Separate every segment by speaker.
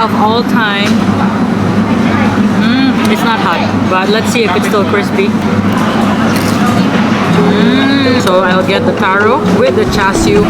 Speaker 1: of all time. It's not hot, but let's see if it's still crispy. So I'll get the taro with the char siew.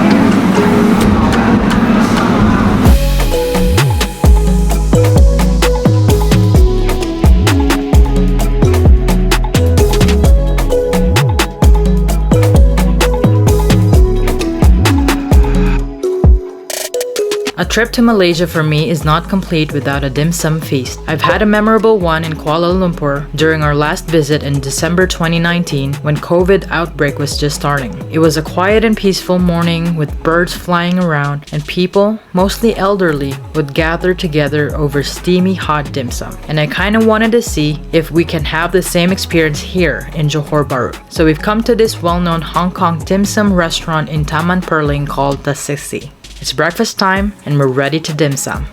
Speaker 1: A trip to Malaysia for me is not complete without a dim sum feast. I've had a memorable one in Kuala Lumpur during our last visit in December 2019 when COVID outbreak was just starting. It was a quiet and peaceful morning with birds flying around and people, mostly elderly, would gather together over steamy hot dim sum. And I kinda wanted to see if we can have the same experience here in Johor Bahru. So we've come to this well-known Hong Kong dim sum restaurant in Taman Perling called Tasixi. It's breakfast time and we're ready to dim sum.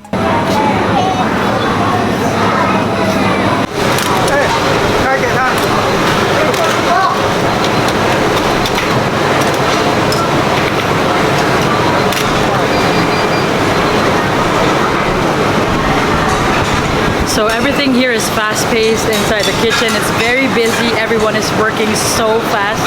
Speaker 1: So everything here is fast-paced inside the kitchen. It's very busy. Everyone is working so fast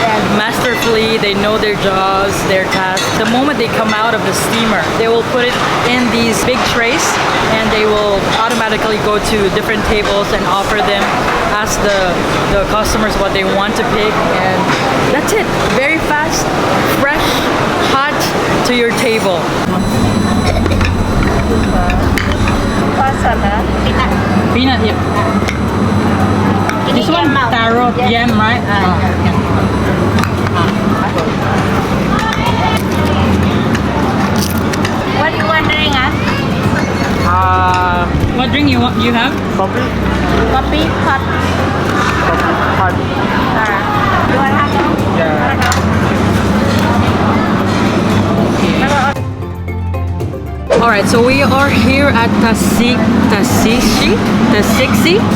Speaker 1: and masterfully. They know their jobs, their tasks. The moment they come out of the steamer, they will put it in these big trays and they will automatically go to different tables and offer them, ask the customers what they want to pick, and that's it. Very fast, fresh, hot to your table. Peanut, yeah. This one, taro, yam, right?
Speaker 2: What you want drink,
Speaker 1: What drink you have?
Speaker 3: Coffee?
Speaker 2: Coffee, hot.
Speaker 3: Hot.
Speaker 2: You want hot?
Speaker 3: Yeah.
Speaker 1: Alright, so we are here at Tasixi.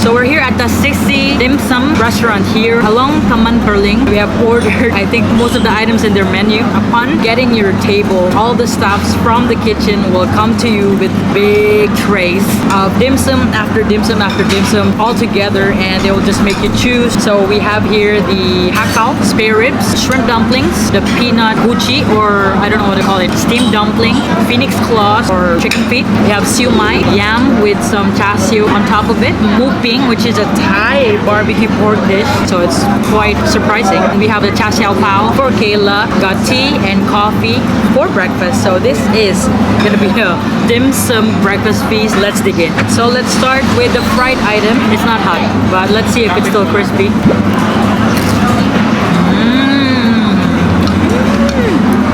Speaker 1: So we're here at Tasixi Dim Sum restaurant here along Taman Perling. We have ordered, I think, most of the items in their menu. Upon getting your table, all the staffs from the kitchen will come to you with big trays of dim sum after dim sum after dim sum all together, and they will just make you choose. So we have here the Har Gao, Spareribs, shrimp dumplings, the peanut gucci, or I don't know what to call it, steamed dumpling, phoenix claws, or chicken feet. We have Siew Mai, yam with some Char Siew on top of it. Moo Ping, which is a Thai barbecue pork dish, so it's quite surprising. And we have the Char Siew Bao for Kayla, got tea and coffee for breakfast. So this is gonna be a dim sum breakfast feast. Let's dig in. So let's start with the fried item. It's not hot, but let's see if it's still crispy.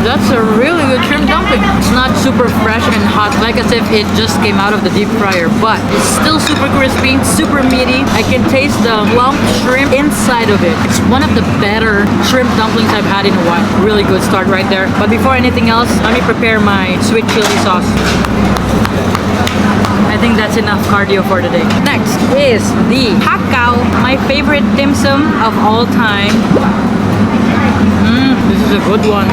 Speaker 1: That's a really good shrimp dumpling. It's not super fresh and hot, like as if it just came out of the deep fryer, but it's still super crispy, super meaty. I can taste the plump shrimp inside of it. It's one of the better shrimp dumplings I've had in a while. Really good start right there. But before anything else, let me prepare my sweet chili sauce. I think that's enough cardio for today. Next is the Har Gao, my favorite dim sum of all time. This is a good one.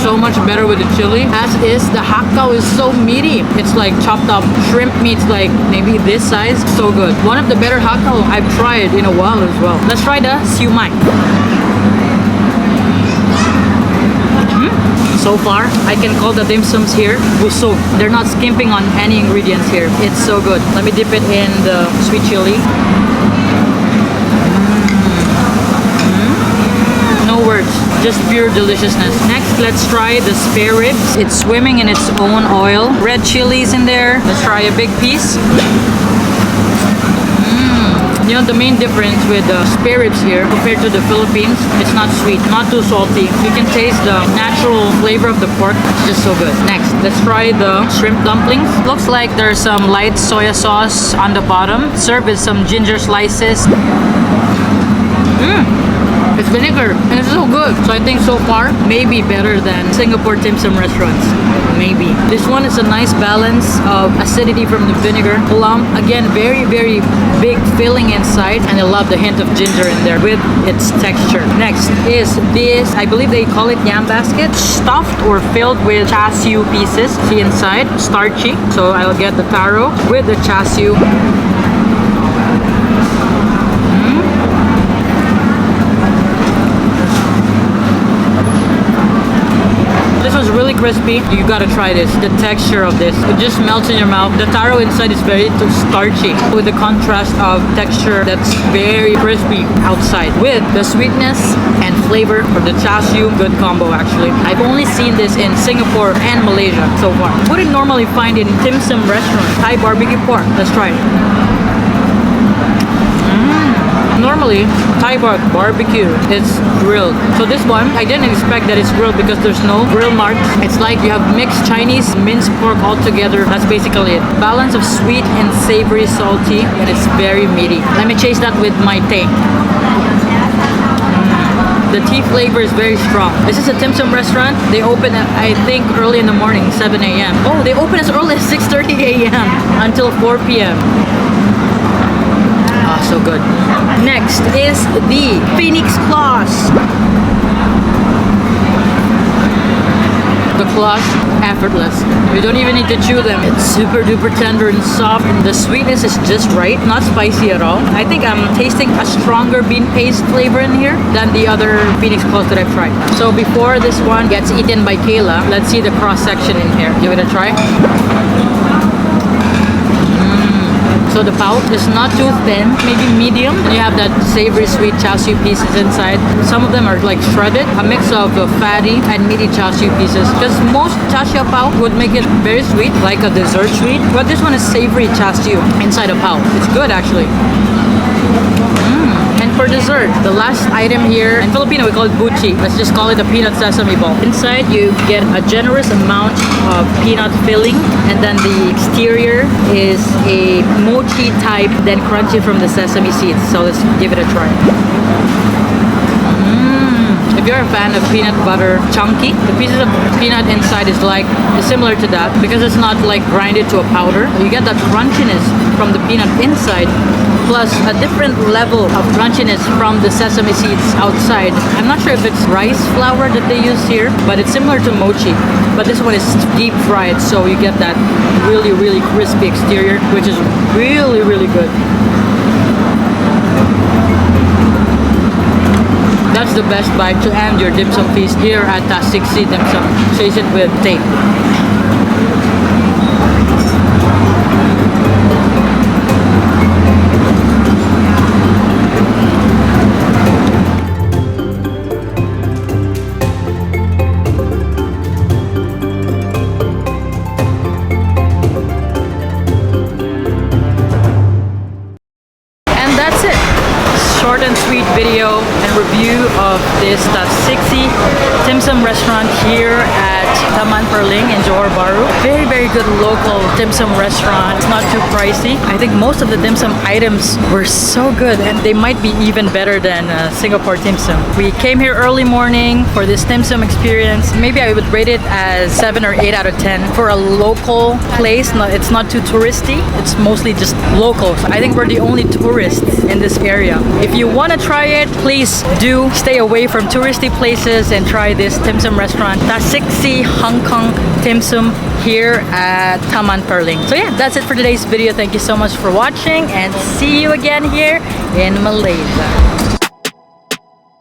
Speaker 1: So much better with the chili. As is, the Har Gao is so meaty. It's like chopped up shrimp meat's like maybe this size. So good. One of the better Har Gao I've tried in a while as well. Let's try the Siew Mai. So far, I can call the dim sums here busog. They're not skimping on any ingredients here. It's so good. Let me dip it in the sweet chili. No words, just pure deliciousness. Next, let's try the spare ribs. It's swimming in its own oil. Red chilies in there. Let's try a big piece. You know, the main difference with the spare ribs here compared to the Philippines, it's not sweet, not too salty. You can taste the natural flavor of the pork. It's just so good. Next, let's try the shrimp dumplings. Looks like there's some light soya sauce on the bottom, served with some ginger slices. It's It's vinegar and it's so good. So I think so far, maybe better than Singapore dim sum restaurants. Maybe. This one is a nice balance of acidity from the vinegar. Plum, again, very, very big filling inside. And I love the hint of ginger in there with its texture. Next is this, I believe they call it Yam Basket. Stuffed or filled with Char Siew pieces. See inside, starchy. So I'll get the taro with the Char Siew. This was really crispy. You gotta try this. The texture of this, it just melts in your mouth. The taro inside is very starchy with the contrast of texture that's very crispy outside with the sweetness and flavor of the Char Siew. Good combo actually. I've only seen this in Singapore and Malaysia so far. Wouldn't normally find it in dim sum restaurants. Thai barbecue pork. Let's try it. Normally, Thai barbecue is grilled. So this one, I didn't expect that it's grilled because there's no grill marks. It's like you have mixed Chinese minced pork all together. That's basically it. Balance of sweet and savory, salty, and it's very meaty. Let me chase that with my tea. The tea flavor is very strong. This is a dim sum restaurant. They open at, I think, early in the morning, 7 a.m. Oh, they open as early as 6:30 a.m. until 4 p.m. So good. Next is the Phoenix claws. The claws, effortless. You don't even need to chew them. It's super duper tender and soft, and the sweetness is just right. Not spicy at all. I think I'm tasting a stronger bean paste flavor in here than the other Phoenix claws that I've tried. So before this one gets eaten by Kayla, let's see the cross section in here. Give it a try. So the pao is not too thin, maybe medium. You have that savory sweet Char Siew pieces inside. Some of them are like shredded, a mix of fatty and meaty Char Siew pieces. Because most Char Siew Bao would make it very sweet, like a dessert sweet. But this one is savory Char Siew inside a pao. It's good actually. And for dessert, the last item here, in Filipino we call it buchi. Let's just call it a peanut sesame ball. Inside you get a generous amount of peanut filling, and then the exterior is a mochi type, then crunchy from the sesame seeds. So let's give it a try. If you're a fan of peanut butter chunky, the pieces of peanut inside is like similar to that because it's not like grinded to a powder. You get that crunchiness from the peanut inside, plus a different level of crunchiness from the sesame seeds outside. I'm not sure if it's rice flour that they use here, but it's similar to mochi. But this one is deep fried, so you get that really, really crispy exterior, which is really, really good. That's the best bite to end your dim sum feast here at Tasixi Dim Sum. Chase it with tape. Short and sweet video and review of this Tasixi Dim Sum restaurant here at Taman Perling in Johor Bahru. Very, very good local dim sum restaurant. It's not too pricey. I think most of the dim sum items were so good, and they might be even better than Singapore dim sum. We came here early morning for this dim sum experience. Maybe I would rate it as 7 or 8 out of 10 for a local place. It's not too touristy. It's mostly just locals. I think we're the only tourists in this area. If you want to try it, please do stay away from touristy places and try this dim sum restaurant, Tasixi Hong Kong Dim Sum, here at Taman Perling. So yeah, that's it for today's video. Thank you so much for watching, and see you again here in Malaysia.